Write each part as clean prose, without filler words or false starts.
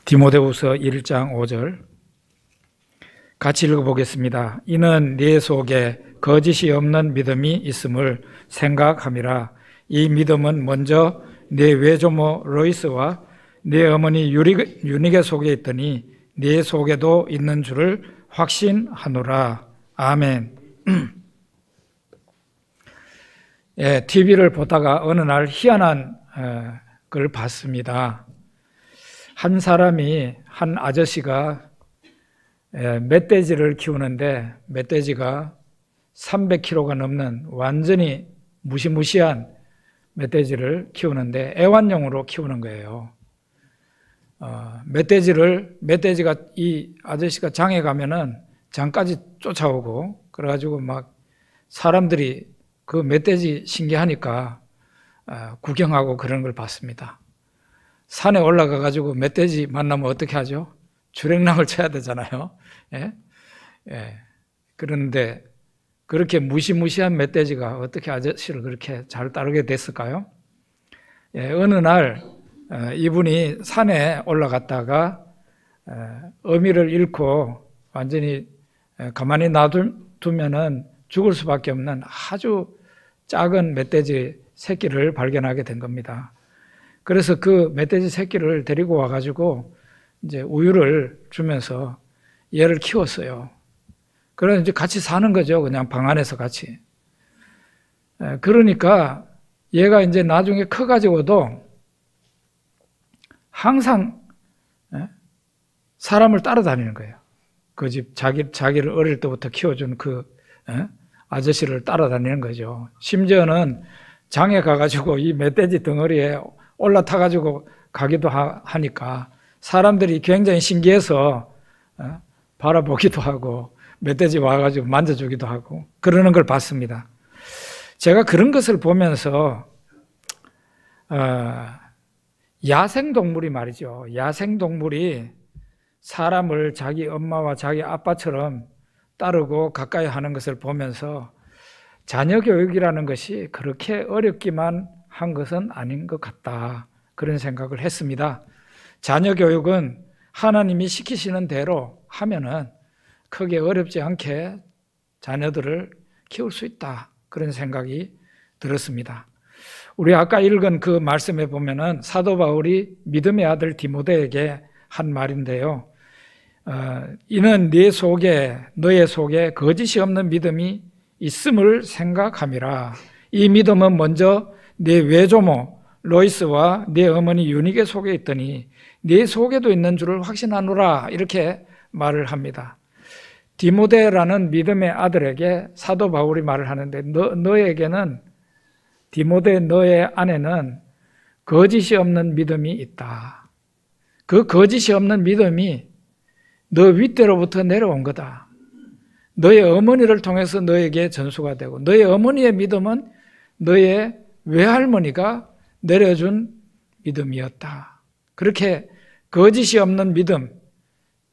디모데후서 1장 5절 같이 읽어보겠습니다. 이는 네 속에 거짓이 없는 믿음이 있음을 생각함이라. 이 믿음은 먼저 네 외조모 로이스와 네 어머니 유니게 속에 있더니 네 속에도 있는 줄을 확신하노라. 아멘. 예, TV를 보다가 어느 날 희한한 걸 봤습니다. 한 아저씨가 멧돼지를 키우는데 멧돼지가 300kg가 넘는 완전히 무시무시한 멧돼지를 키우는데 애완용으로 키우는 거예요. 멧돼지가 이 아저씨가 장에 가면은 장까지 쫓아오고 그래가지고 막 사람들이 그 멧돼지 신기하니까 구경하고 그런 걸 봤습니다. 산에 올라가가지고 멧돼지 만나면 어떻게 하죠? 주랭랑을 쳐야 되잖아요. 예? 예. 그런데 그렇게 무시무시한 멧돼지가 어떻게 아저씨를 그렇게 잘 따르게 됐을까요? 예, 어느 날 이분이 산에 올라갔다가 어미를 잃고 완전히 가만히 놔두면은 죽을 수밖에 없는 아주 작은 멧돼지 새끼를 발견하게 된 겁니다. 그래서 그 멧돼지 새끼를 데리고 와가지고 이제 우유를 주면서 얘를 키웠어요. 그래서 이제 같이 사는 거죠. 그냥 방 안에서 같이. 그러니까 얘가 이제 나중에 커가지고도 항상 사람을 따라다니는 거예요. 그 집 자기를 어릴 때부터 키워준 그 아저씨를 따라다니는 거죠. 심지어는 장에 가가지고 이 멧돼지 덩어리에 올라타가지고 가기도 하니까 사람들이 굉장히 신기해서 바라보기도 하고 멧돼지 와가지고 만져주기도 하고 그러는 걸 봤습니다. 제가 그런 것을 보면서 야생동물이 말이죠. 야생동물이 사람을 자기 엄마와 자기 아빠처럼 따르고 가까이 하는 것을 보면서 자녀 교육이라는 것이 그렇게 어렵기만 한 것은 아닌 것 같다. 그런 생각을 했습니다. 자녀 교육은 하나님이 시키시는 대로 하면은 크게 어렵지 않게 자녀들을 키울 수 있다. 그런 생각이 들었습니다. 우리 아까 읽은 그 말씀에 보면은 사도 바울이 믿음의 아들 디모데에게 한 말인데요. 이는 너의 속에 거짓이 없는 믿음이 있음을 생각함이라. 이 믿음은 먼저 네 외조모 로이스와 네 어머니 유니게 속에 있더니 네 속에도 있는 줄을 확신하노라. 이렇게 말을 합니다. 디모데라는 믿음의 아들에게 사도 바울이 말을 하는데 너에게는 디모데 너의 안에는 거짓이 없는 믿음이 있다. 그 거짓이 없는 믿음이 너 윗대로부터 내려온 거다. 너의 어머니를 통해서 너에게 전수가 되고 너의 어머니의 믿음은 너의 외할머니가 내려준 믿음이었다. 그렇게 거짓이 없는 믿음,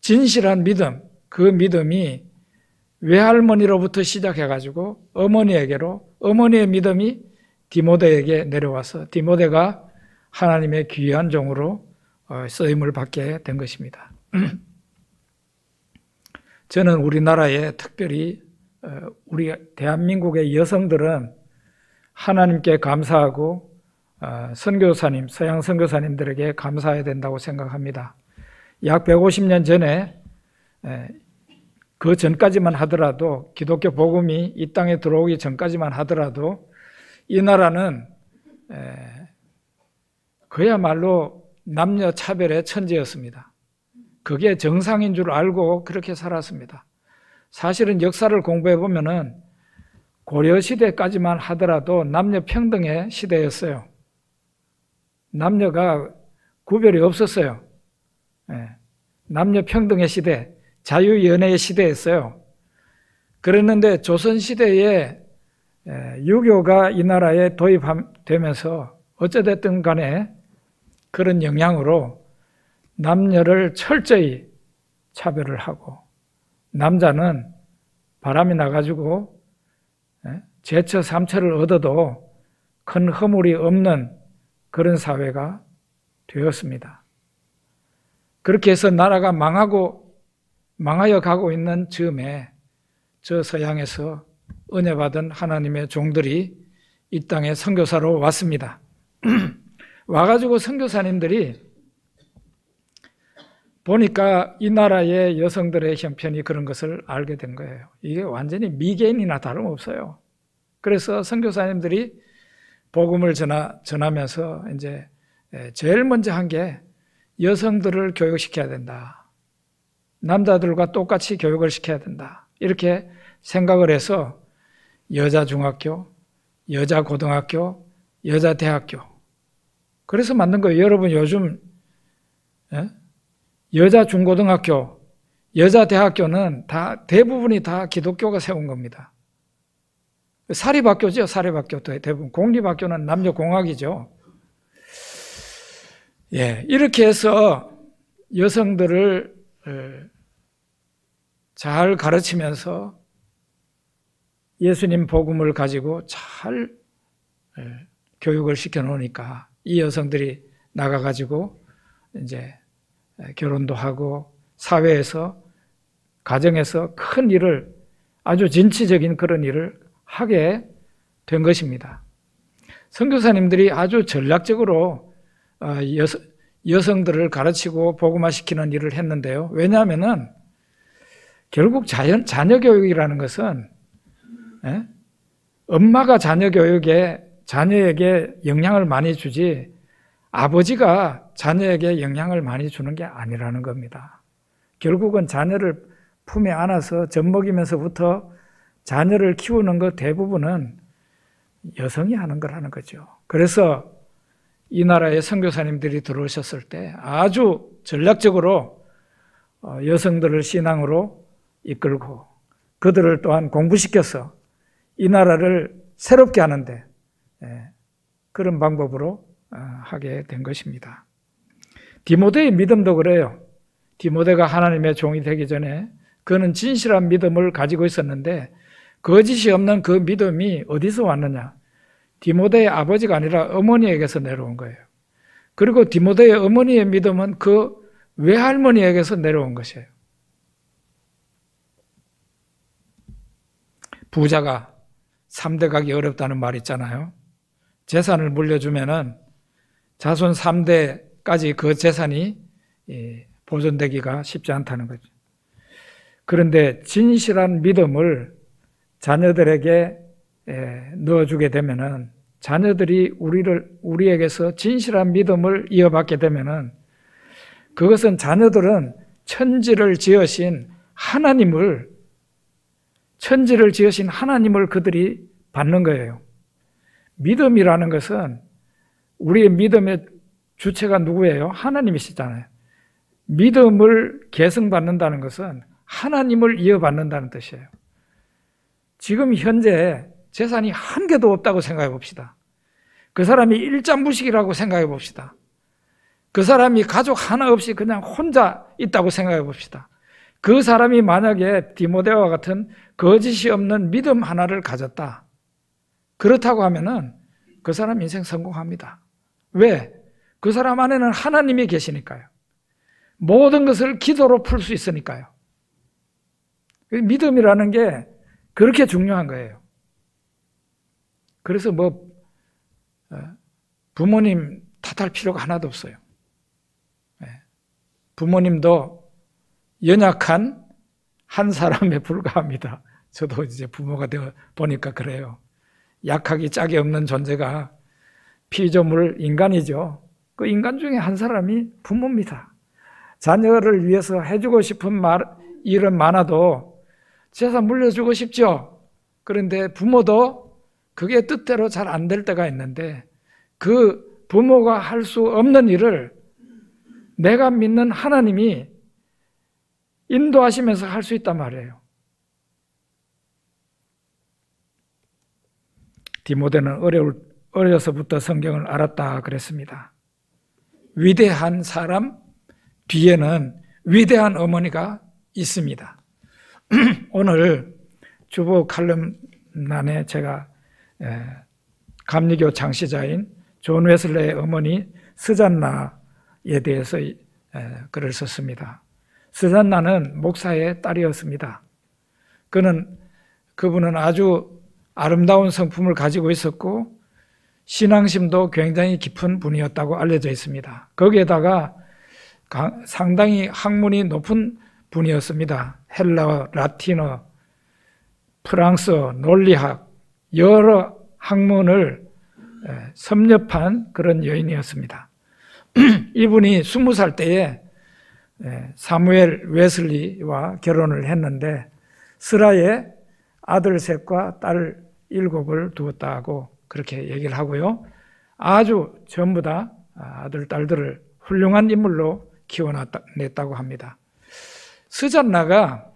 진실한 믿음, 그 믿음이 외할머니로부터 시작해가지고 어머니에게로 어머니의 믿음이 디모데에게 내려와서 디모데가 하나님의 귀한 종으로 쓰임을 받게 된 것입니다. 저는 우리나라에 특별히 우리 대한민국의 여성들은 하나님께 감사하고 선교사님, 서양 선교사님들에게 감사해야 된다고 생각합니다. 약 150년 전에 그 전까지만 하더라도 기독교 복음이 이 땅에 들어오기 전까지만 하더라도 이 나라는 그야말로 남녀 차별의 천지였습니다. 그게 정상인 줄 알고 그렇게 살았습니다. 사실은 역사를 공부해 보면은 고려 시대까지만 하더라도 남녀 평등의 시대였어요. 남녀가 구별이 없었어요. 남녀 평등의 시대, 자유연애의 시대였어요. 그랬는데 조선 시대에 유교가 이 나라에 도입되면서 어찌됐든 간에 그런 영향으로 남녀를 철저히 차별을 하고 남자는 바람이 나가지고 제처 삼처를 얻어도 큰 허물이 없는 그런 사회가 되었습니다. 그렇게 해서 나라가 망하여 가고 있는 즈음에 저 서양에서 은혜 받은 하나님의 종들이 이 땅에 선교사로 왔습니다. 와가지고 선교사님들이 보니까 이 나라의 여성들의 형편이 그런 것을 알게 된 거예요. 이게 완전히 미개인이나 다름없어요. 그래서 선교사님들이 복음을 전하면서 이제 제일 먼저 한 게 여성들을 교육시켜야 된다. 남자들과 똑같이 교육을 시켜야 된다. 이렇게 생각을 해서 여자 중학교, 여자 고등학교, 여자 대학교. 그래서 만든 거예요. 여러분 요즘 여자 중고등학교, 여자 대학교는 대부분이 다 기독교가 세운 겁니다. 사립학교죠. 사립학교도 대부분. 공립학교는 남녀공학이죠. 예, 이렇게 해서 여성들을 잘 가르치면서 예수님 복음을 가지고 잘 교육을 시켜 놓으니까 이 여성들이 나가가지고 이제 결혼도 하고 사회에서 가정에서 큰 일을 아주 진취적인 그런 일을 하게 된 것입니다. 선교사님들이 아주 전략적으로 여성들을 가르치고 복음화시키는 일을 했는데요. 왜냐하면은 결국 자녀 교육이라는 것은 엄마가 자녀에게 영향을 많이 주지 아버지가 자녀에게 영향을 많이 주는 게 아니라는 겁니다. 결국은 자녀를 품에 안아서 젖먹이면서부터 자녀를 키우는 것 대부분은 여성이 하는 거라는 거죠. 그래서 이 나라의 선교사님들이 들어오셨을 때 아주 전략적으로 여성들을 신앙으로 이끌고 그들을 또한 공부시켜서 이 나라를 새롭게 하는데 그런 방법으로 하게 된 것입니다. 디모데의 믿음도 그래요. 디모데가 하나님의 종이 되기 전에 그는 진실한 믿음을 가지고 있었는데 거짓이 없는 그 믿음이 어디서 왔느냐? 디모데의 아버지가 아니라 어머니에게서 내려온 거예요. 그리고 디모데의 어머니의 믿음은 그 외할머니에게서 내려온 것이에요. 부자가 3대 가기 어렵다는 말 있잖아요. 재산을 물려주면은 자손 3대까지 그 재산이 보존되기가 쉽지 않다는 거죠. 그런데 진실한 믿음을 자녀들에게 넣어주게 되면은 자녀들이 우리에게서 진실한 믿음을 이어받게 되면은 그것은 자녀들은 천지를 지으신 하나님을 그들이 받는 거예요. 믿음이라는 것은 우리의 믿음의 주체가 누구예요? 하나님이시잖아요. 믿음을 계승받는다는 것은 하나님을 이어받는다는 뜻이에요. 지금 현재 재산이 한 개도 없다고 생각해 봅시다. 그 사람이 일장무식이라고 생각해 봅시다. 그 사람이 가족 하나 없이 그냥 혼자 있다고 생각해 봅시다. 그 사람이 만약에 디모데와 같은 거짓이 없는 믿음 하나를 가졌다. 그렇다고 하면은 그 사람 인생 성공합니다. 왜? 그 사람 안에는 하나님이 계시니까요. 모든 것을 기도로 풀 수 있으니까요. 믿음이라는 게 그렇게 중요한 거예요. 그래서 부모님 탓할 필요가 하나도 없어요. 부모님도 연약한 한 사람에 불과합니다. 저도 이제 부모가 되어 보니까 그래요. 약하기 짝이 없는 존재가 피조물 인간이죠. 그 인간 중에 한 사람이 부모입니다. 자녀를 위해서 해주고 싶은 일은 많아도 재산 물려주고 싶죠. 그런데 부모도 그게 뜻대로 잘 안 될 때가 있는데 그 부모가 할 수 없는 일을 내가 믿는 하나님이 인도하시면서 할 수 있단 말이에요. 디모데는 어려서부터 성경을 알았다 그랬습니다. 위대한 사람 뒤에는 위대한 어머니가 있습니다. 오늘 주보 칼럼란에 제가 감리교 창시자인 존 웨슬레의 어머니 스잔나에 대해서 글을 썼습니다. 스잔나는 목사의 딸이었습니다. 그분은 아주 아름다운 성품을 가지고 있었고 신앙심도 굉장히 깊은 분이었다고 알려져 있습니다. 거기에다가 상당히 학문이 높은 분이었습니다. 헬라어, 라틴어, 프랑스어, 논리학, 여러 학문을 섭렵한 그런 여인이었습니다. 이분이 20살 때에 사무엘 웨슬리와 결혼을 했는데 스라에 아들 셋과 딸 7을 두었다고 그렇게 얘기를 하고요. 아주 전부 다 아들, 딸들을 훌륭한 인물로 키워냈다고 합니다. 스잔나가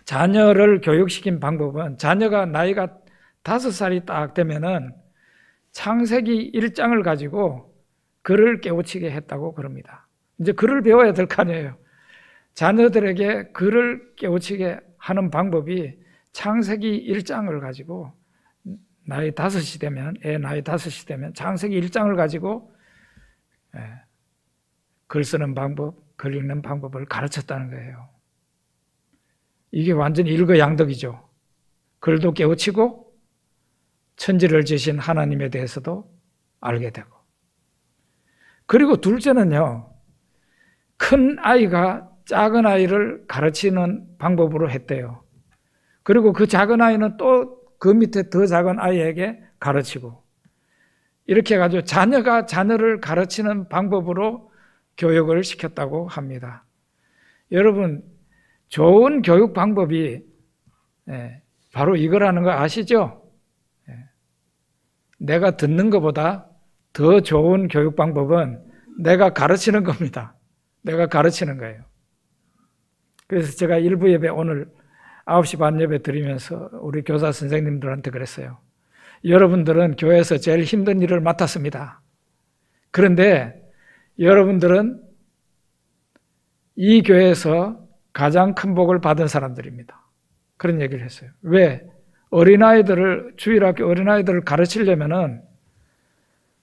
자녀를 교육시킨 방법은 자녀가 나이가 5살이 딱 되면은 창세기 1장을 가지고 글을 깨우치게 했다고 그럽니다. 이제 글을 배워야 될 거 아니에요. 자녀들에게 글을 깨우치게 하는 방법이 창세기 1장을 가지고 나이 5이 되면, 애 나이 5이 되면 창세기 1장을 가지고 글 쓰는 방법, 글 읽는 방법을 가르쳤다는 거예요. 이게 완전히 일거양득이죠. 글도 깨우치고 천지를 지신 하나님에 대해서도 알게 되고. 그리고 둘째는요, 큰 아이가 작은 아이를 가르치는 방법으로 했대요. 그리고 그 작은 아이는 또 그 밑에 더 작은 아이에게 가르치고, 이렇게 해가지고 자녀가 자녀를 가르치는 방법으로 교육을 시켰다고 합니다. 여러분, 좋은 교육 방법이 바로 이거라는 거 아시죠? 내가 듣는 것보다 더 좋은 교육 방법은 내가 가르치는 겁니다. 내가 가르치는 거예요. 그래서 제가 일부 예배 오늘 9시 반 예배 드리면서 우리 교사 선생님들한테 그랬어요. 여러분들은 교회에서 제일 힘든 일을 맡았습니다. 그런데 여러분들은 이 교회에서 가장 큰 복을 받은 사람들입니다. 그런 얘기를 했어요. 왜? 주일학교 어린아이들을 가르치려면은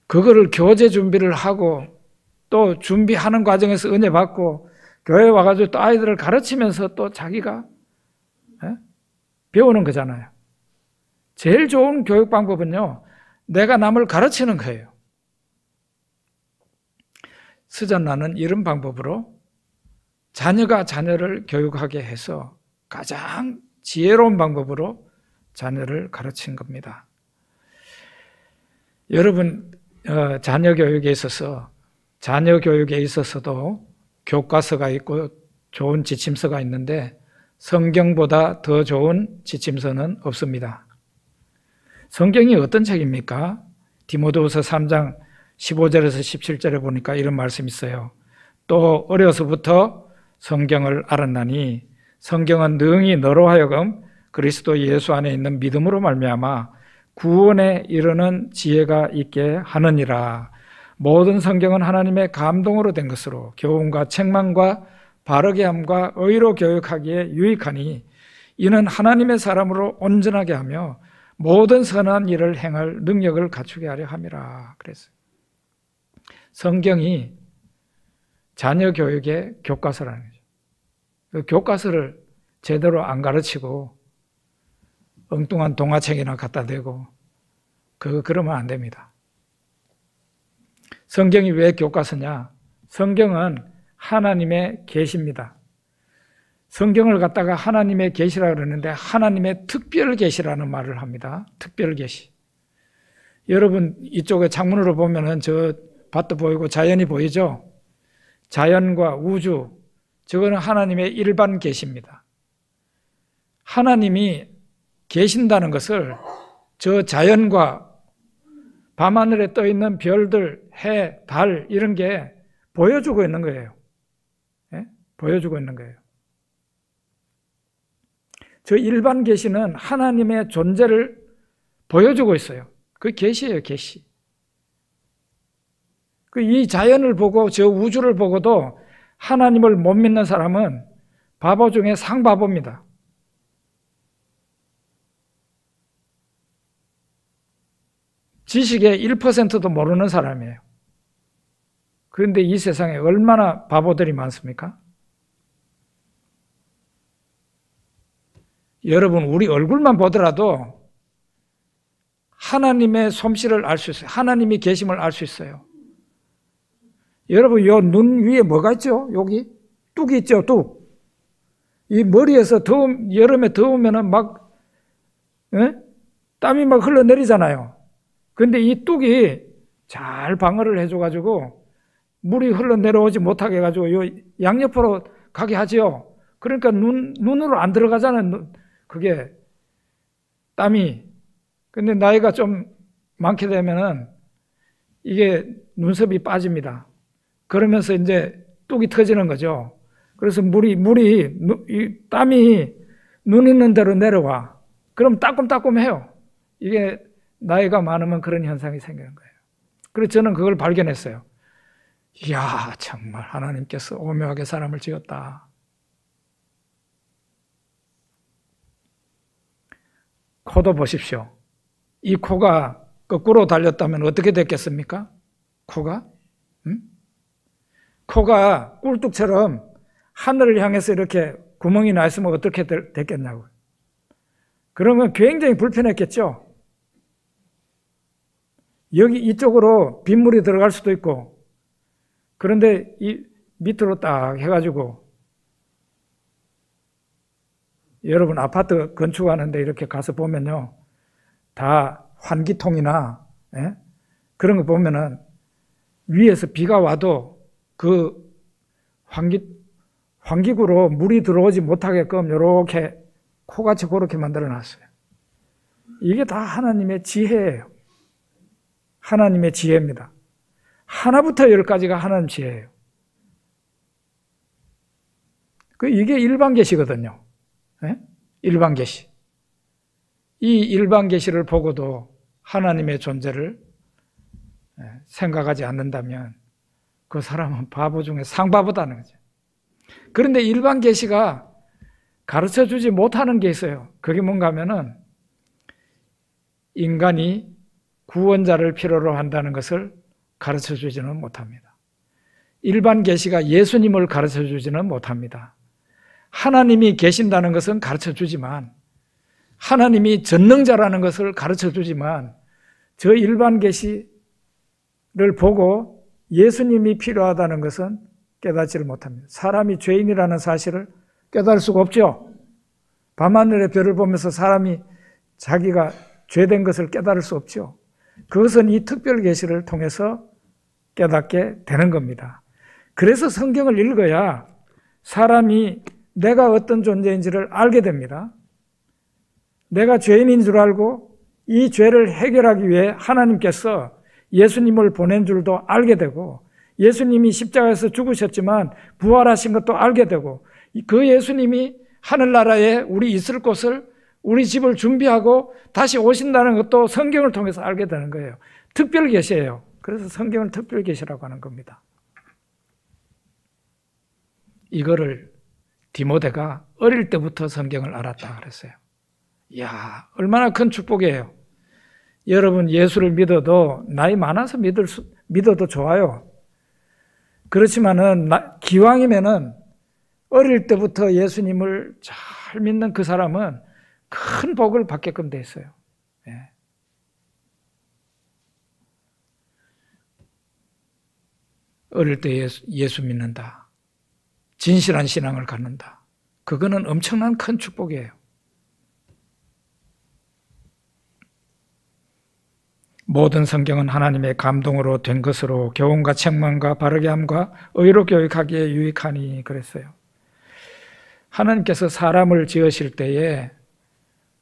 그거를 교재 준비를 하고 또 준비하는 과정에서 은혜 받고 교회에 와가지고 또 아이들을 가르치면서 또 자기가 배우는 거잖아요. 제일 좋은 교육 방법은요, 내가 남을 가르치는 거예요. 스잔나는 이런 방법으로 자녀가 자녀를 교육하게 해서 가장 지혜로운 방법으로 자녀를 가르친 겁니다. 여러분, 자녀 교육에 있어서도 교과서가 있고 좋은 지침서가 있는데 성경보다 더 좋은 지침서는 없습니다. 성경이 어떤 책입니까? 디모데후서 3장 15절에서 17절에 보니까 이런 말씀이 있어요. 또 어려서부터 성경을 알았나니 성경은 능히 너로 하여금 그리스도 예수 안에 있는 믿음으로 말미암아 구원에 이르는 지혜가 있게 하느니라. 모든 성경은 하나님의 감동으로 된 것으로 교훈과 책망과 바르게 함과 의로 교육하기에 유익하니 이는 하나님의 사람으로 온전하게 하며 모든 선한 일을 행할 능력을 갖추게 하려 함이라. 그랬어요. 성경이 자녀 교육의 교과서라는 거죠. 그 교과서를 제대로 안 가르치고 엉뚱한 동화책이나 갖다 대고 그러면 안 됩니다. 성경이 왜 교과서냐? 성경은 하나님의 계시입니다. 성경을 갖다가 하나님의 계시라고 그러는데 하나님의 특별 계시라는 말을 합니다. 특별 계시. 여러분 이쪽에 창문으로 보면은 저 밭도 보이고 자연이 보이죠? 자연과 우주, 저거는 하나님의 일반 계시입니다. 하나님이 계신다는 것을 저 자연과 밤하늘에 떠 있는 별들, 해, 달 이런 게 보여주고 있는 거예요. 예? 보여주고 있는 거예요. 저 일반 계시는 하나님의 존재를 보여주고 있어요. 그 계시예요, 계시. 이 자연을 보고 저 우주를 보고도 하나님을 못 믿는 사람은 바보 중에 상바보입니다. 지식의 1%도 모르는 사람이에요. 그런데 이 세상에 얼마나 바보들이 많습니까? 여러분, 우리 얼굴만 보더라도 하나님의 솜씨를 알 수 있어요. 하나님이 계심을 알 수 있어요. 여러분, 요 눈 위에 뭐가 있죠? 여기 뚝이 있죠, 뚝. 이 머리에서 여름에 더우면은 막, 땀이 막 흘러내리잖아요. 근데 이 뚝이 잘 방어를 해줘가지고 물이 흘러내려오지 못하게 해가지고 요 양옆으로 가게 하지요. 그러니까 눈으로 안 들어가잖아요. 그게 땀이. 근데 나이가 좀 많게 되면은 이게 눈썹이 빠집니다. 그러면서 이제 뚝이 터지는 거죠. 그래서 이 땀이 눈 있는 대로 내려와. 그럼 따끔따끔해요. 이게 나이가 많으면 그런 현상이 생기는 거예요. 그래서 저는 그걸 발견했어요. 이야, 정말 하나님께서 오묘하게 사람을 지었다. 코도 보십시오. 이 코가 거꾸로 달렸다면 어떻게 됐겠습니까? 코가? 코가 꿀뚝처럼 하늘을 향해서 이렇게 구멍이 나 있으면 어떻게 됐겠냐고요. 그러면 굉장히 불편했겠죠? 여기 이쪽으로 빗물이 들어갈 수도 있고, 그런데 이 밑으로 딱 해가지고, 여러분 아파트 건축하는데 이렇게 가서 보면요, 다 환기통이나 그런 거 보면은 위에서 비가 와도 그 환기구로 물이 들어오지 못하게끔 이렇게 코같이 그렇게 만들어 놨어요. 이게 다 하나님의 지혜예요. 하나님의 지혜입니다. 하나부터 열까지가 하나님 지혜예요. 이게 일반 계시거든요. 일반 계시. 이 일반 계시를 보고도 하나님의 존재를 생각하지 않는다면 그 사람은 바보 중에 상바보다는 거죠. 그런데 일반 계시가 가르쳐주지 못하는 게 있어요. 그게 뭔가 하면은 인간이 구원자를 필요로 한다는 것을 가르쳐주지는 못합니다. 일반 계시가 예수님을 가르쳐주지는 못합니다. 하나님이 계신다는 것은 가르쳐주지만, 하나님이 전능자라는 것을 가르쳐주지만, 저 일반 계시를 보고 예수님이 필요하다는 것은 깨닫지를 못합니다. 사람이 죄인이라는 사실을 깨달을 수가 없죠. 밤하늘의 별을 보면서 사람이 자기가 죄된 것을 깨달을 수 없죠. 그것은 이 특별 계시를 통해서 깨닫게 되는 겁니다. 그래서 성경을 읽어야 사람이 내가 어떤 존재인지를 알게 됩니다. 내가 죄인인 줄 알고 이 죄를 해결하기 위해 하나님께서 예수님을 보낸 줄도 알게 되고, 예수님이 십자가에서 죽으셨지만 부활하신 것도 알게 되고, 그 예수님이 하늘나라에 우리 있을 곳을, 우리 집을 준비하고 다시 오신다는 것도 성경을 통해서 알게 되는 거예요. 특별 계시예요. 그래서 성경을 특별 계시라고 하는 겁니다. 이거를 디모데가 어릴 때부터 성경을 알았다 그랬어요. 이야, 얼마나 큰 축복이에요. 여러분, 예수를 믿어도 나이 많아서 믿어도 좋아요. 그렇지만은 기왕이면은 어릴 때부터 예수님을 잘 믿는 그 사람은 큰 복을 받게끔 돼 있어요. 예. 어릴 때 예수 믿는다. 진실한 신앙을 갖는다. 그거는 엄청난 큰 축복이에요. 모든 성경은 하나님의 감동으로 된 것으로 교훈과 책망과 바르게 함과 의로 교육하기에 유익하니 그랬어요. 하나님께서 사람을 지으실 때에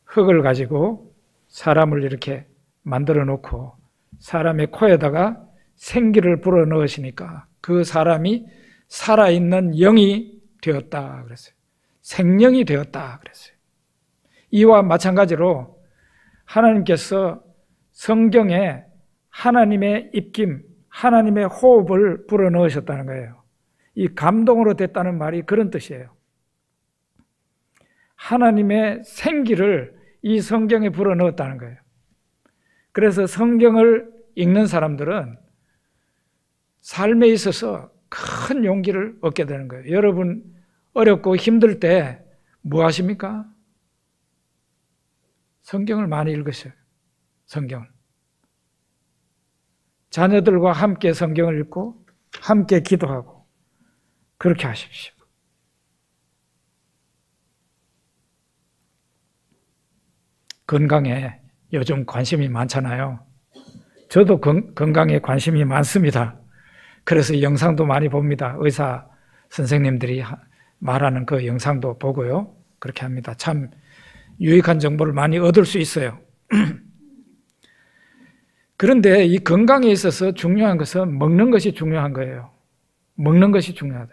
흙을 가지고 사람을 이렇게 만들어 놓고 사람의 코에다가 생기를 불어 넣으시니까 그 사람이 살아있는 영이 되었다 그랬어요. 생명이 되었다 그랬어요. 이와 마찬가지로 하나님께서 성경에 하나님의 입김, 하나님의 호흡을 불어 넣으셨다는 거예요. 이 감동으로 됐다는 말이 그런 뜻이에요. 하나님의 생기를 이 성경에 불어 넣었다는 거예요. 그래서 성경을 읽는 사람들은 삶에 있어서 큰 용기를 얻게 되는 거예요. 여러분 어렵고 힘들 때 뭐 하십니까? 성경을 많이 읽으셔요. 성경을. 자녀들과 함께 성경을 읽고 함께 기도하고 그렇게 하십시오. 건강에 요즘 관심이 많잖아요. 저도 건강에 관심이 많습니다. 그래서 영상도 많이 봅니다. 의사 선생님들이 말하는 그 영상도 보고요. 그렇게 합니다. 참 유익한 정보를 많이 얻을 수 있어요. 그런데 이 건강에 있어서 중요한 것은 먹는 것이 중요한 거예요. 먹는 것이 중요하다.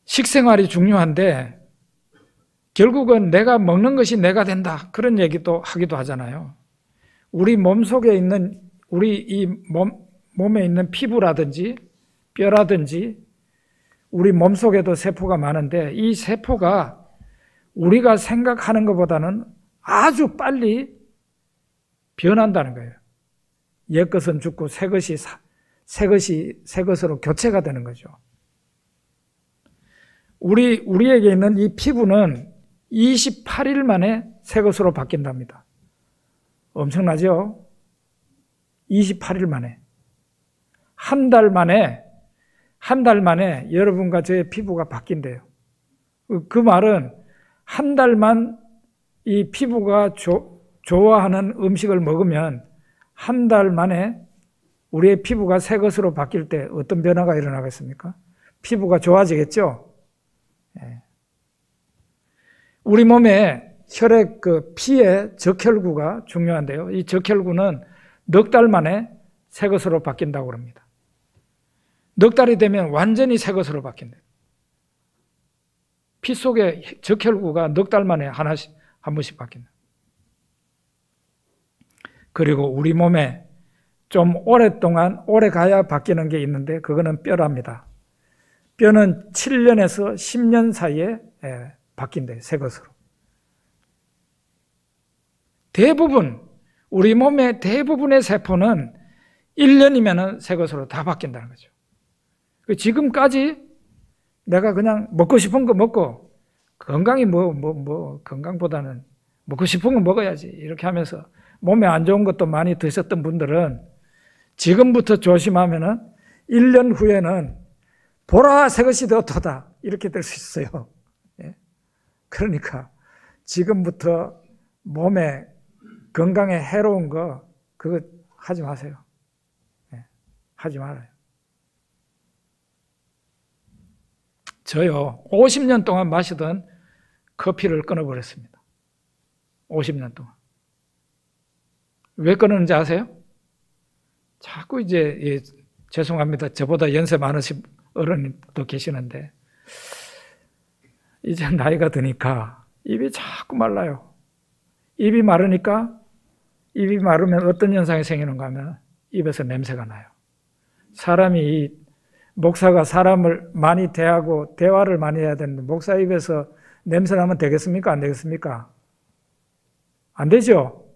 식생활이 중요한데 결국은 내가 먹는 것이 내가 된다. 그런 얘기도 하기도 하잖아요. 우리 몸속에 있는 우리 이 몸에 있는 피부라든지 뼈라든지 우리 몸속에도 세포가 많은데 이 세포가 우리가 생각하는 것보다는 아주 빨리 변한다는 거예요. 옛 것은 죽고 새 것으로 교체가 되는 거죠. 우리에게 있는 이 피부는 28일 만에 새 것으로 바뀐답니다. 엄청나죠? 28일 만에. 한 달 만에 여러분과 저의 피부가 바뀐대요. 그 말은 한 달만 이 피부가 좋아하는 음식을 먹으면 한 달 만에 우리의 피부가 새 것으로 바뀔 때 어떤 변화가 일어나겠습니까? 피부가 좋아지겠죠? 우리 몸에 혈액 피의 적혈구가 중요한데요. 이 적혈구는 넉 달 만에 새 것으로 바뀐다고 합니다. 넉 달이 되면 완전히 새 것으로 바뀐다. 피 속에 적혈구가 넉 달 만에 한 번씩 바뀐다. 그리고 우리 몸에 좀 오랫동안 오래 가야 바뀌는 게 있는데 그거는 뼈랍니다. 뼈는 7년에서 10년 사이에 바뀐대요. 새 것으로. 우리 몸의 대부분의 세포는 1년이면 새 것으로 다 바뀐다는 거죠. 지금까지 내가 그냥 먹고 싶은 거 먹고 건강이 건강보다는 먹고 싶은 거 먹어야지 이렇게 하면서 몸에 안 좋은 것도 많이 드셨던 분들은 지금부터 조심하면은 1년 후에는 보라 새 것이 되었도다 이렇게 될 수 있어요. 그러니까 지금부터 몸에 건강에 해로운 거 그거 하지 마세요. 하지 말아요. 저요 50년 동안 마시던 커피를 끊어버렸습니다. 50년 동안. 왜 끊었는지 아세요? 자꾸 이제 죄송합니다. 저보다 연세 많으신 어른도 계시는데 이제 나이가 드니까 입이 자꾸 말라요. 입이 마르면 어떤 현상이 생기는가 하면 입에서 냄새가 나요. 목사가 사람을 많이 대하고 대화를 많이 해야 되는데 목사 입에서 냄새 나면 되겠습니까? 안 되겠습니까? 안 되죠?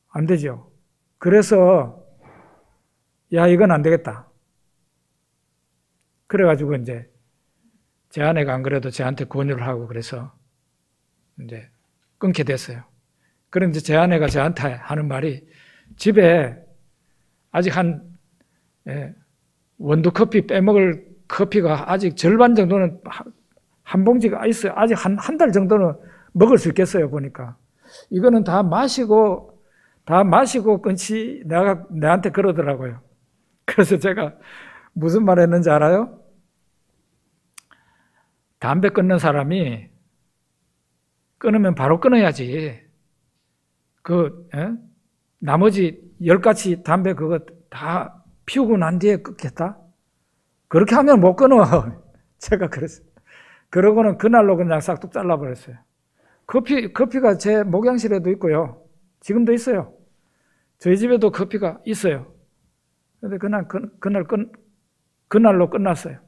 안 되죠. 그래서 이건 안 되겠다. 그래가지고 이제 제 아내가 안 그래도 저한테 권유를 하고 그래서 이제 끊게 됐어요. 그런데 제 아내가 저한테 하는 말이 집에 아직 원두 커피 빼먹을 커피가 아직 절반 정도는 한 봉지가 있어요. 아직 한 달 정도는 먹을 수 있겠어요, 보니까. 이거는 다 마시고 끊지, 나한테 그러더라고요. 그래서 제가 무슨 말 했는지 알아요? 담배 끊는 사람이 끊으면 바로 끊어야지. 나머지 10가지 담배 그거 다 피우고 난 뒤에 끊겠다? 그렇게 하면 못 끊어. 제가 그랬어요. 그러고는 그날로 그냥 싹둑 잘라버렸어요. 커피가 제 목양실에도 있고요. 지금도 있어요. 저희 집에도 커피가 있어요. 근데 그날로 끝났어요.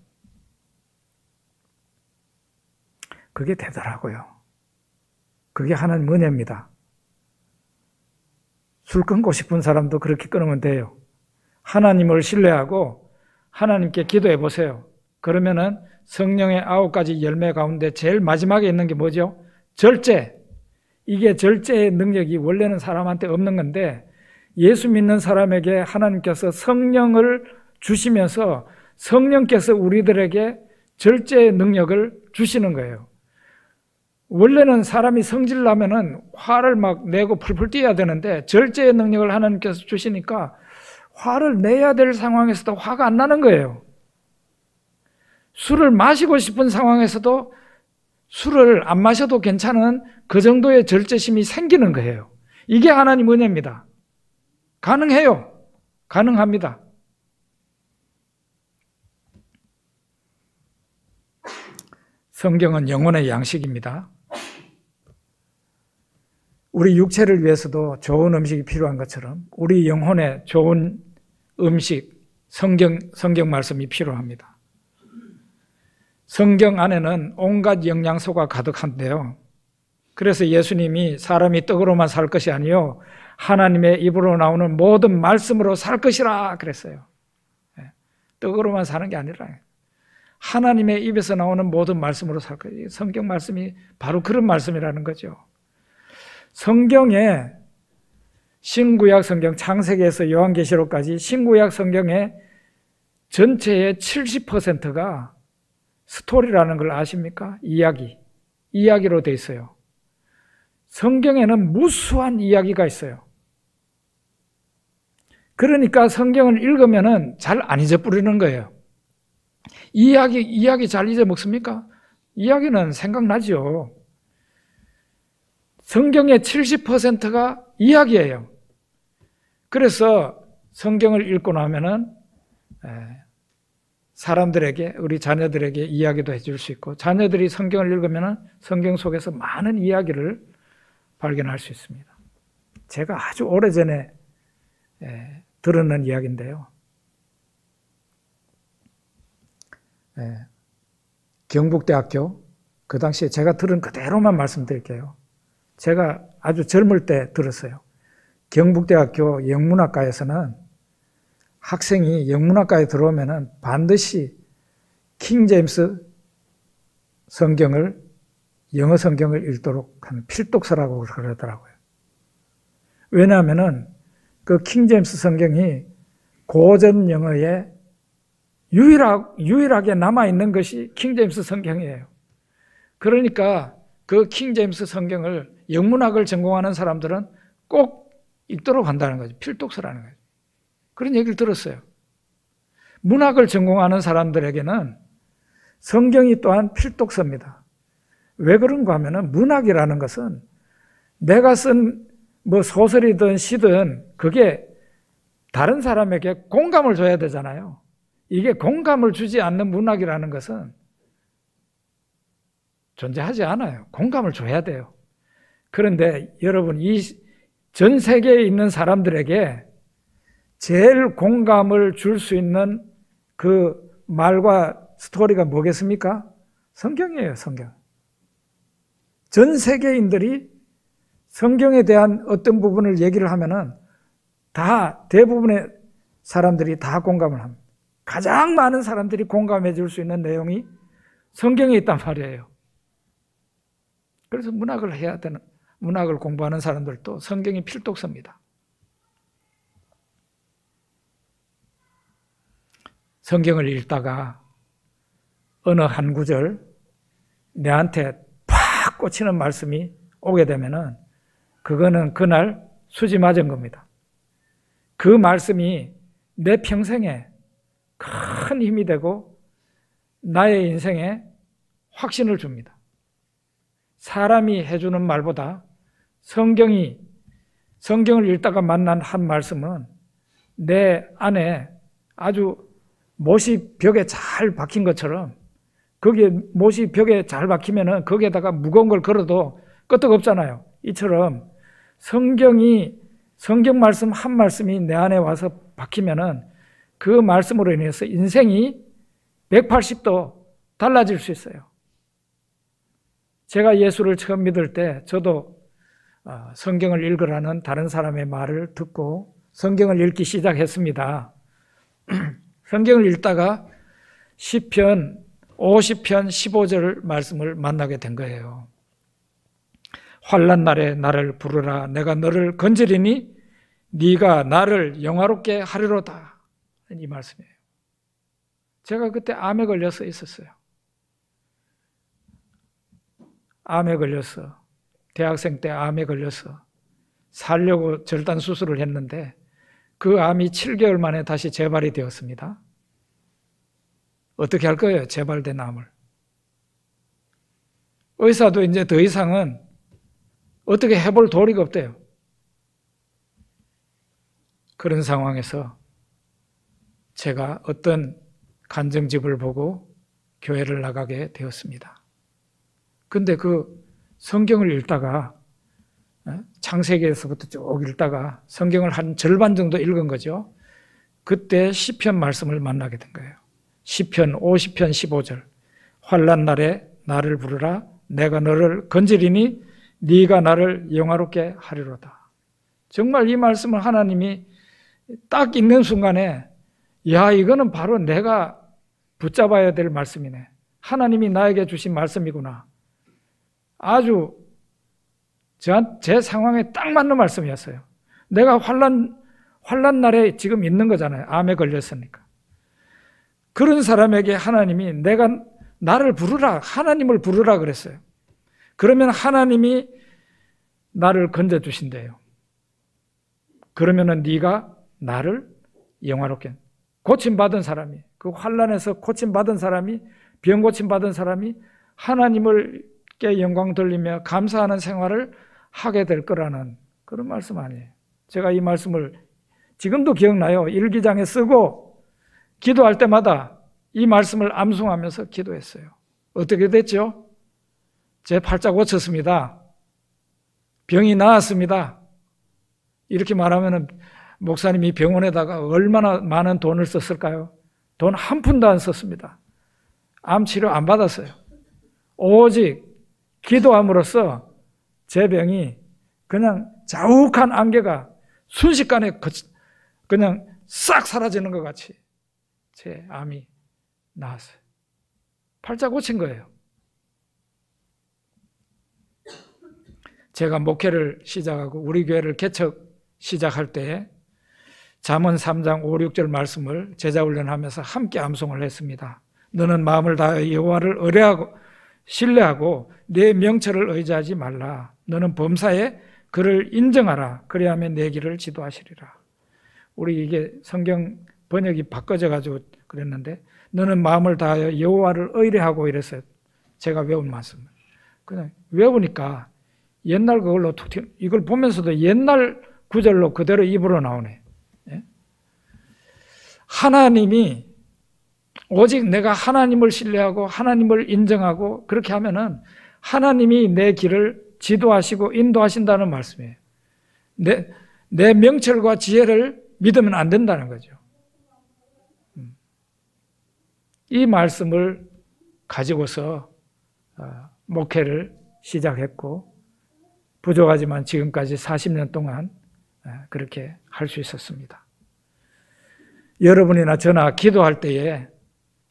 그게 되더라고요. 그게 하나님 은혜입니다. 술 끊고 싶은 사람도 그렇게 끊으면 돼요. 하나님을 신뢰하고 하나님께 기도해 보세요. 그러면은 성령의 9가지 열매 가운데 제일 마지막에 있는 게 뭐죠? 절제. 이게 절제의 능력이 원래는 사람한테 없는 건데 예수 믿는 사람에게 하나님께서 성령을 주시면서 성령께서 우리들에게 절제의 능력을 주시는 거예요. 원래는 사람이 성질 나면은 화를 막 내고 풀풀 뛰어야 되는데 절제의 능력을 하나님께서 주시니까 화를 내야 될 상황에서도 화가 안 나는 거예요. 술을 마시고 싶은 상황에서도 술을 안 마셔도 괜찮은 그 정도의 절제심이 생기는 거예요. 이게 하나님 은혜입니다. 가능해요. 가능합니다. 성경은 영혼의 양식입니다. 우리 육체를 위해서도 좋은 음식이 필요한 것처럼 우리 영혼에 좋은 음식, 성경 말씀이 필요합니다. 성경 안에는 온갖 영양소가 가득한데요. 그래서 예수님이 사람이 떡으로만 살 것이 아니요 하나님의 입으로 나오는 모든 말씀으로 살 것이라 그랬어요. 떡으로만 사는 게 아니라 하나님의 입에서 나오는 모든 말씀으로 살 거예요. 성경 말씀이 바로 그런 말씀이라는 거죠. 성경에 신구약 성경 창세기에서 요한계시록까지 신구약 성경의 전체의 70%가 스토리라는 걸 아십니까? 이야기로 돼 있어요. 성경에는 무수한 이야기가 있어요. 그러니까 성경을 읽으면은 잘 안 잊어버리는 거예요. 이야기 잘 잊어먹습니까? 이야기는 생각나죠. 성경의 70%가 이야기예요. 그래서 성경을 읽고 나면은 사람들에게, 우리 자녀들에게 이야기도 해줄 수 있고, 자녀들이 성경을 읽으면은 성경 속에서 많은 이야기를 발견할 수 있습니다. 제가 아주 오래전에 들었는 이야기인데요. 경북대학교, 그 당시에 제가 들은 그대로만 말씀드릴게요. 제가 아주 젊을 때 들었어요. 경북대학교 영문학과에서는 학생이 영문학과에 들어오면은 반드시 킹제임스 성경을, 영어 성경을 읽도록 하는 필독서라고 그러더라고요. 왜냐하면은 그 킹제임스 성경이 고전 영어에 유일하게 남아있는 것이 킹제임스 성경이에요. 그러니까 그 킹제임스 성경을 영문학을 전공하는 사람들은 꼭 읽도록 한다는 거죠. 필독서라는 거죠. 그런 얘기를 들었어요. 문학을 전공하는 사람들에게는 성경이 또한 필독서입니다. 왜 그런가 하면은 문학이라는 것은 내가 쓴 뭐 소설이든 시든 그게 다른 사람에게 공감을 줘야 되잖아요. 이게 공감을 주지 않는 문학이라는 것은 존재하지 않아요. 공감을 줘야 돼요. 그런데 여러분, 이 전 세계에 있는 사람들에게 제일 공감을 줄 수 있는 그 말과 스토리가 뭐겠습니까? 성경이에요, 성경. 전 세계인들이 성경에 대한 어떤 부분을 얘기를 하면은 다 대부분의 사람들이 다 공감을 합니다. 가장 많은 사람들이 공감해 줄 수 있는 내용이 성경에 있단 말이에요. 그래서 문학을 공부하는 사람들도 성경이 필독서입니다. 성경을 읽다가 어느 한 구절 내한테 팍 꽂히는 말씀이 오게 되면은 그거는 그날 수지 맞은 겁니다. 그 말씀이 내 평생에 큰 힘이 되고 나의 인생에 확신을 줍니다. 사람이 해주는 말보다 성경을 읽다가 만난 한 말씀은 내 안에 아주 못이 벽에 잘 박힌 것처럼, 거기에 못이 벽에 잘 박히면은 거기에다가 무거운 걸 걸어도 끄떡없잖아요. 이처럼 성경 말씀 한 말씀이 내 안에 와서 박히면은 그 말씀으로 인해서 인생이 180도 달라질 수 있어요. 제가 예수를 처음 믿을 때 저도 성경을 읽으라는 다른 사람의 말을 듣고 성경을 읽기 시작했습니다. 성경을 읽다가 시편 50편 15절 말씀을 만나게 된 거예요. 환난 날에 나를 부르라. 내가 너를 건지리니 네가 나를 영화롭게 하리로다. 이 말씀이에요. 제가 그때 암에 걸려서 있었어요. 암에 걸려서, 대학생 때 암에 걸려서 살려고 절단 수술을 했는데 그 암이 7개월 만에 다시 재발이 되었습니다. 어떻게 할 거예요? 재발된 암을. 의사도 이제 더 이상은 어떻게 해볼 도리가 없대요. 그런 상황에서 제가 어떤 간증집을 보고 교회를 나가게 되었습니다. 근데 그 성경을 읽다가 창세기에서부터 쭉 읽다가 성경을 한 절반 정도 읽은 거죠. 그때 시편 말씀을 만나게 된 거예요. 시편 50편 15절. 환난 날에 나를 부르라. 내가 너를 건지리니 네가 나를 영화롭게 하리로다. 정말 이 말씀을 하나님이 딱 읽는 순간에 야, 이거는 바로 내가 붙잡아야 될 말씀이네. 하나님이 나에게 주신 말씀이구나. 아주 제 상황에 딱 맞는 말씀이었어요. 내가 환난 날에 지금 있는 거잖아요. 암에 걸렸으니까. 그런 사람에게 하나님이 내가 나를 부르라, 하나님을 부르라 그랬어요. 그러면 하나님이 나를 건져주신대요. 그러면은 네가 나를 영화롭게, 고침받은 사람이, 그 환난에서 고침받은 사람이, 병 고침받은 사람이 하나님께 영광 돌리며 감사하는 생활을 하게 될 거라는 그런 말씀 아니에요. 제가 이 말씀을 지금도 기억나요. 일기장에 쓰고 기도할 때마다 이 말씀을 암송하면서 기도했어요. 어떻게 됐죠? 제 팔자 고쳤습니다. 병이 나았습니다. 이렇게 말하면 목사님이 병원에다가 얼마나 많은 돈을 썼을까요? 돈 한 푼도 안 썼습니다. 암 치료 안 받았어요. 오직 기도함으로써 제 병이 그냥 자욱한 안개가 순식간에 그냥 싹 사라지는 것 같이 제 암이 나았어요. 팔자 고친 거예요. 제가 목회를 시작하고 우리 교회를 개척 시작할 때에 잠언 3장 5, 6절 말씀을 제자훈련하면서 함께 암송을 했습니다. 너는 마음을 다하여 여호와를 의뢰하고 신뢰하고 내 명철을 의지하지 말라. 너는 범사에 그를 인정하라. 그리하면 내 길을 지도하시리라. 우리 이게 성경 번역이 바꿔져 가지고 그랬는데 너는 마음을 다하여 여호와를 의뢰하고 이랬어요. 제가 외운 말씀을. 그냥 외우니까 옛날 그걸로 이걸 보면서도 옛날 구절로 그대로 입으로 나오네. 예? 하나님이 오직 내가 하나님을 신뢰하고 하나님을 인정하고 그렇게 하면은 하나님이 내 길을 지도하시고 인도하신다는 말씀이에요. 내 명철과 지혜를 믿으면 안 된다는 거죠. 이 말씀을 가지고서 목회를 시작했고 부족하지만 지금까지 40년 동안 그렇게 할 수 있었습니다. 여러분이나 저나 기도할 때에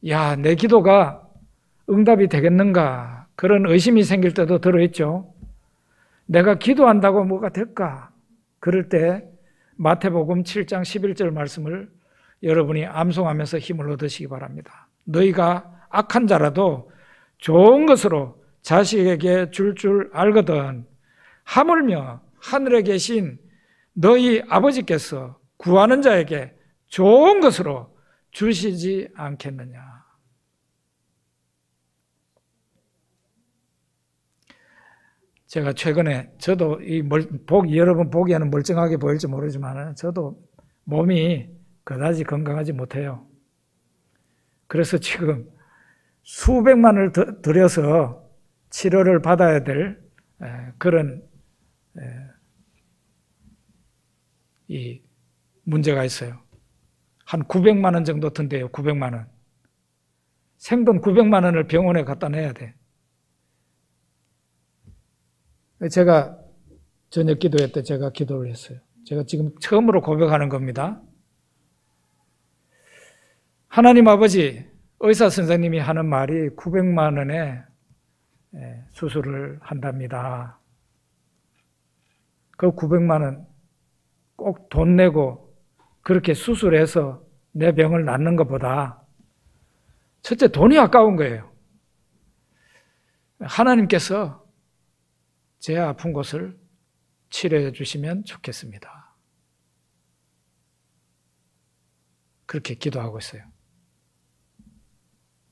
야, 내 기도가 응답이 되겠는가 그런 의심이 생길 때도 들어있죠. 내가 기도한다고 뭐가 될까? 그럴 때 마태복음 7장 11절 말씀을 여러분이 암송하면서 힘을 얻으시기 바랍니다. 너희가 악한 자라도 좋은 것으로 자식에게 줄 알거든 하물며 하늘에 계신 너희 아버지께서 구하는 자에게 좋은 것으로 주시지 않겠느냐. 제가 최근에 저도 여러분 보기에는 멀쩡하게 보일지 모르지만 저도 몸이 그다지 건강하지 못해요. 그래서 지금 수백만을 들여서 치료를 받아야 될 그런 이 문제가 있어요. 한 900만 원 정도 든대요. 900만 원. 생돈 900만 원을 병원에 갖다 내야 돼. 제가 저녁 기도회 때 제가 기도를 했어요. 제가 지금 처음으로 고백하는 겁니다. 하나님 아버지, 의사 선생님이 하는 말이 900만 원에 수술을 한답니다. 그 900만 원 꼭 돈 내고 그렇게 수술해서 내 병을 낫는 것보다 첫째 돈이 아까운 거예요. 하나님께서 제 아픈 곳을 치료해 주시면 좋겠습니다. 그렇게 기도하고 있어요.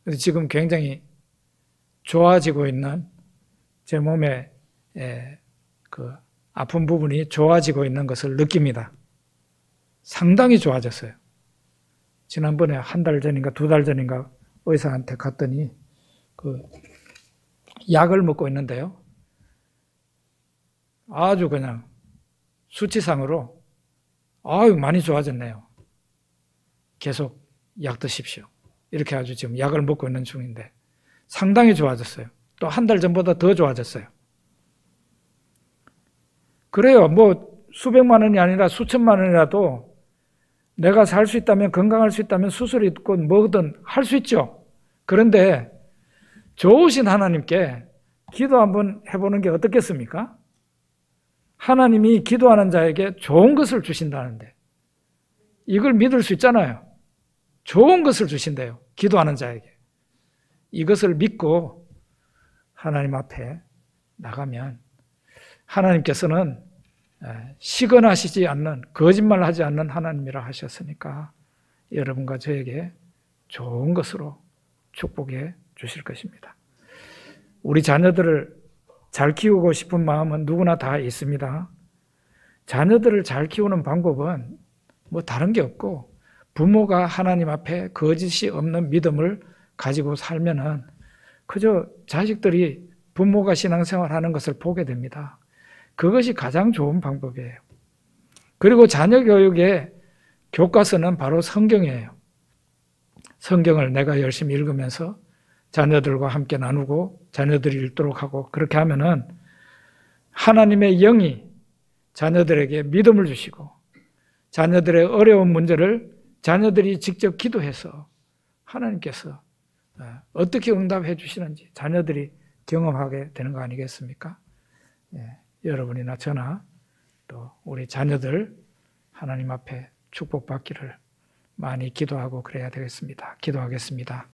그래서 지금 굉장히 좋아지고 있는 제 몸의 그 아픈 부분이 좋아지고 있는 것을 느낍니다. 상당히 좋아졌어요. 지난번에 한 달 전인가 2달 전인가 의사한테 갔더니 그 약을 먹고 있는데요. 아주 그냥 수치상으로 아유 많이 좋아졌네요. 계속 약 드십시오. 이렇게 아주 지금 약을 먹고 있는 중인데 상당히 좋아졌어요. 또 한 달 전보다 더 좋아졌어요. 그래요. 뭐 수백만 원이 아니라 수천만 원이라도 내가 살 수 있다면, 건강할 수 있다면 수술이 있건 뭐든 할 수 있죠. 그런데 좋으신 하나님께 기도 한번 해보는 게 어떻겠습니까? 하나님이 기도하는 자에게 좋은 것을 주신다는데 이걸 믿을 수 있잖아요. 좋은 것을 주신대요. 기도하는 자에게. 이것을 믿고 하나님 앞에 나가면 하나님께서는 시건하시지 않는, 거짓말하지 않는 하나님이라 하셨으니까 여러분과 저에게 좋은 것으로 축복해 주실 것입니다. 우리 자녀들을 잘 키우고 싶은 마음은 누구나 다 있습니다. 자녀들을 잘 키우는 방법은 뭐 다른 게 없고 부모가 하나님 앞에 거짓이 없는 믿음을 가지고 살면은 그저 자식들이 부모가 신앙생활하는 것을 보게 됩니다. 그것이 가장 좋은 방법이에요. 그리고 자녀 교육의 교과서는 바로 성경이에요. 성경을 내가 열심히 읽으면서 자녀들과 함께 나누고 자녀들이 읽도록 하고 그렇게 하면은 하나님의 영이 자녀들에게 믿음을 주시고 자녀들의 어려운 문제를 자녀들이 직접 기도해서 하나님께서 어떻게 응답해 주시는지 자녀들이 경험하게 되는 거 아니겠습니까? 여러분이나 저나 또 우리 자녀들 하나님 앞에 축복받기를 많이 기도하고 그래야 되겠습니다. 기도하겠습니다.